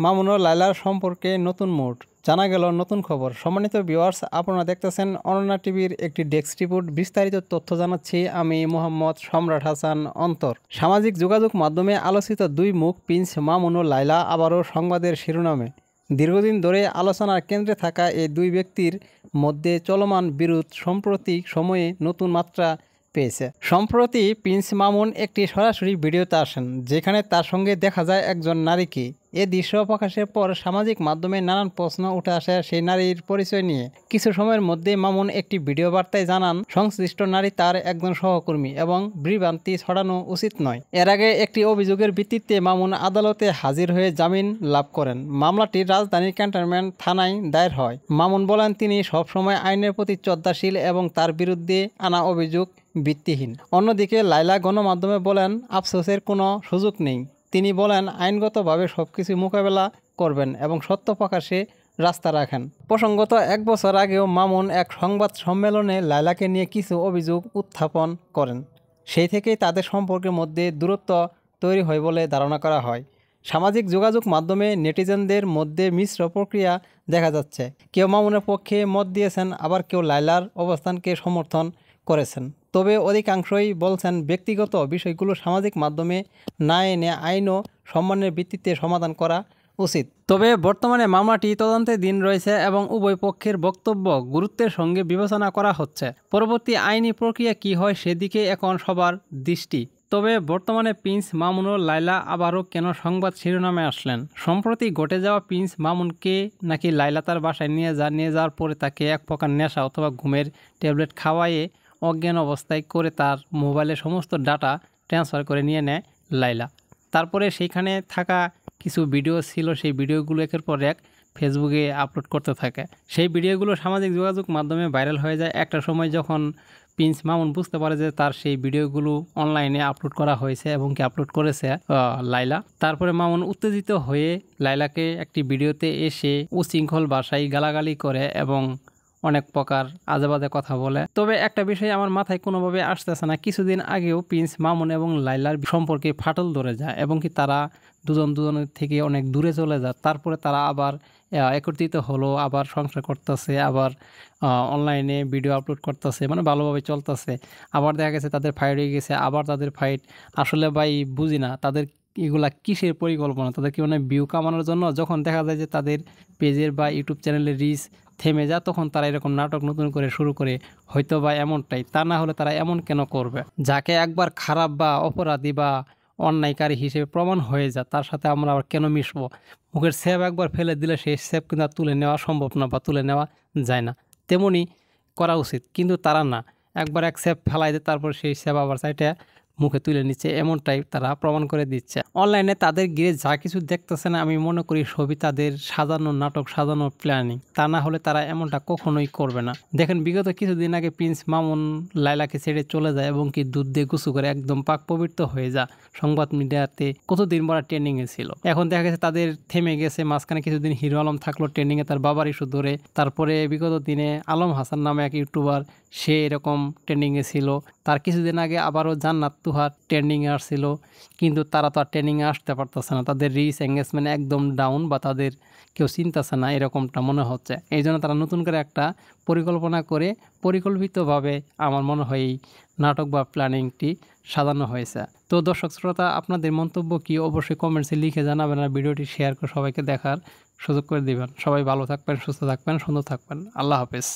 মামুন ও লায়লার সম্পর্কে নতুন মোড়, জানা গেল নতুন খবর। সম্মানিত ভিউয়ার্স, আপনারা দেখতেছেন অনন্যা টিভির একটি ডেস্ক রিপোর্ট। বিস্তারিত তথ্য জানাচ্ছি আমি মোহাম্মদ সম্রাট হাসান অন্তর। সামাজিক যোগাযোগ মাধ্যমে আলোচিত দুই মুখ প্রিন্স মামুন ও লায়লা আবারও সংবাদের শিরোনামে। দীর্ঘদিন ধরে আলোচনার কেন্দ্রে থাকা এই দুই ব্যক্তির মধ্যে চলমান বিরোধ সাম্প্রতিক সময়ে নতুন মাত্রা পেয়েছে। সম্প্রতি প্রিন্স মামুন একটি সরাসরি ভিডিওতে আসেন, যেখানে তার সঙ্গে দেখা যায় একজন নারীকে। এ দৃশ্য প্রকাশের পর সামাজিক মাধ্যমে নানান প্রশ্ন উঠে আসে সেই নারীর পরিচয় নিয়ে। কিছু সময়ের মধ্যে মামুন একটি ভিডিও বার্তায় জানান, সংশ্লিষ্ট নারী তার একজন সহকর্মী এবং বিভ্রান্তি ছড়ানো উচিত নয়। এর আগে একটি অভিযোগের ভিত্তিতে মামুন আদালতে হাজির হয়ে জামিন লাভ করেন। মামলাটি রাজধানীর ক্যান্টনমেন্ট থানায় দায়ের হয়। মামুন বলেন, তিনি সবসময় আইনের প্রতি শ্রদ্ধাশীল এবং তার বিরুদ্ধে আনা অভিযোগ ভিত্তিহীন। অন্যদিকে লায়লা গণমাধ্যমে বলেন, আফসোসের কোনো সুযোগ নেই। তিনি বলেন, আইনগতভাবে সবকিছু মোকাবেলা করবেন এবং সত্য প্রকাশে রাস্তা রাখেন। প্রসঙ্গত, 1 বছর আগেও মামুন এক সংবাদ সম্মেলনে লায়লাকে নিয়ে কিছু অভিযোগ উত্থাপন করেন। সেই থেকেই তাদের সম্পর্কের মধ্যে দূরত্ব তৈরি হয় বলে ধারণা করা হয়। সামাজিক যোগাযোগ মাধ্যমে নেটিজেনদের মধ্যে মিশ্র প্রক্রিয়া দেখা যাচ্ছে। কেউ মামুনের পক্ষে মত দিয়েছেন, আবার কেউ লায়লার অবস্থানকে সমর্থন করেছেন। তবে অধিকাংশই বলছেন, ব্যক্তিগত বিষয়গুলো সামাজিক মাধ্যমে না এনে আইন ও সম্মানের ভিত্তিতে সমাধান করা উচিত। তবে বর্তমানে মামলাটি তদন্তের দিন রয়েছে এবং উভয় পক্ষের বক্তব্য গুরুত্বের সঙ্গে বিবেচনা করা হচ্ছে। পরবর্তী আইনি প্রক্রিয়া কী হয় সেদিকে এখন সবার দৃষ্টি। তবে বর্তমানে প্রিন্স মামুন ও লায়লা আবারও কেন সংবাদ শিরোনামে আসলেন? সম্প্রতি ঘটে যাওয়া প্রিন্স মামুনকে নাকি লায়লা তার বাসায় নিয়ে যাওয়ার পরে তাকে এক প্রকার নেশা অথবা ঘুমের ট্যাবলেট খাওয়াইয়ে অজ্ঞান অবস্থায় করে তার মোবাইলের সমস্ত ডাটা ট্রান্সফার করে নিয়ে নেয় লায়লা। তারপরে সেইখানে থাকা কিছু ভিডিও ছিল, সেই ভিডিওগুলো একের পর এক ফেসবুকে আপলোড করতে থাকে। সেই ভিডিওগুলো সামাজিক যোগাযোগ মাধ্যমে ভাইরাল হয়ে যায়। একটা সময় যখন প্রিন্স মামুন বুঝতে পারে যে তার সেই ভিডিওগুলো অনলাইনে আপলোড করা হয়েছে এবং কি আপলোড করেছে লায়লা, তারপরে মামুন উত্তেজিত হয়ে লায়লাকে একটি ভিডিওতে এসে উশৃঙ্খল ভাষায় গালাগালি করে এবং অনেক প্রকার আজেবাজে কথা বলে। তবে একটা বিষয় আমার মাথায় কোনোভাবে আসতেছে না, কিছুদিন আগেও প্রিন্স মামুন এবং লায়লার সম্পর্কে ফাটল ধরে যায় এবং কি তারা দুজনের থেকে অনেক দূরে চলে যায়। তারপরে তারা আবার একত্রিত হলো, আবার সংসার করতেছে, আবার অনলাইনে ভিডিও আপলোড করতেছে, মানে ভালোভাবে চলতেছে। আবার দেখা গেছে তাদের ফাইট হয়ে গেছে, আবার তাদের ফাইট। আসলে ভাই বুঝি না তাদের এগুলা কিসের পরিকল্পনা, তাদের কি মানে ভিউ কামানোর জন্য? যখন দেখা যায় যে তাদের পেজের বা ইউটিউব চ্যানেলের রিচ থেমে যায়, তখন তারা এরকম নাটক নতুন করে শুরু করে, হয়তো বা এমনটাই। তা না হলে তারা এমন কেন করবে? যাকে একবার খারাপ বা অপরাধী বা অন্যায়কারী হিসেবে প্রমাণ হয়ে যায়, তার সাথে আমরা আবার কেন মিশবো? মুখের স্যাপ একবার ফেলে দিলে সেই স্যাপ কিন্তু আর তুলে নেওয়া সম্ভব না বা তুলে নেওয়া যায় না। তেমনই করা উচিত, কিন্তু তারা না, একবার এক স্যাপ ফেলাই দেয়, তারপর সেই স্যাপ আবার সাইটে মুখে তুলে নিচ্ছে, এমনটাই তারা প্রমাণ করে দিচ্ছে। অনলাইনে তাদের ঘিরে যা কিছু দেখতেছে না, আমি মনে করি সবই তাদের সাজানো নাটক, সাজানো প্ল্যানিং। তা না হলে তারা এমনটা কখনোই করবে না। দেখেন, বিগত কিছুদিন আগে প্রিন্স মামুন লায়লাকে ছেড়ে চলে যায় এবং কি দুধ দিয়ে গোসু করে একদম পাক পবিত্র হয়ে যায়। সংবাদ মিডিয়াতে কতদিন পর ট্রেন্ডিংয়ে ছিল। এখন দেখা গেছে তাদের থেমে গেছে। মাঝখানে কিছুদিন হিরো আলম থাকলো ট্রেন্ডিংয়ে, তার বাবার ইস্যু ধরে। তারপরে বিগত দিনে আলম হাসান নামে এক ইউটিউবার, সে এরকম ট্রেন্ডিংয়ে ছিল। তার কিছুদিন আগে আবারও জান্নাত তুহার ট্রেন্ডিংয়ে আসছিল, কিন্তু তারা তো আর ট্রেন্ডিংয়ে আসতে পারতেছে না। তাদের রিচ এঙ্গেজমেন্ট একদম ডাউন, বা তাদের কেউ চিন্তাছে না, এরকমটা মনে হচ্ছে। এই জন্য তারা নতুন করে একটা পরিকল্পনা করে পরিকল্পিতভাবে আমার মনে হয় এই নাটক বা প্ল্যানিংটি সাজানো হয়েছে। তো দর্শক শ্রোতা, আপনাদের মন্তব্য কি অবশ্যই কমেন্টসে লিখে জানাবেন, আর ভিডিওটি শেয়ার করে সবাইকে দেখার সুযোগ করে দিবেন। সবাই ভালো থাকবেন, সুস্থ থাকবেন, সুন্দর থাকবেন। আল্লাহ হাফেজ।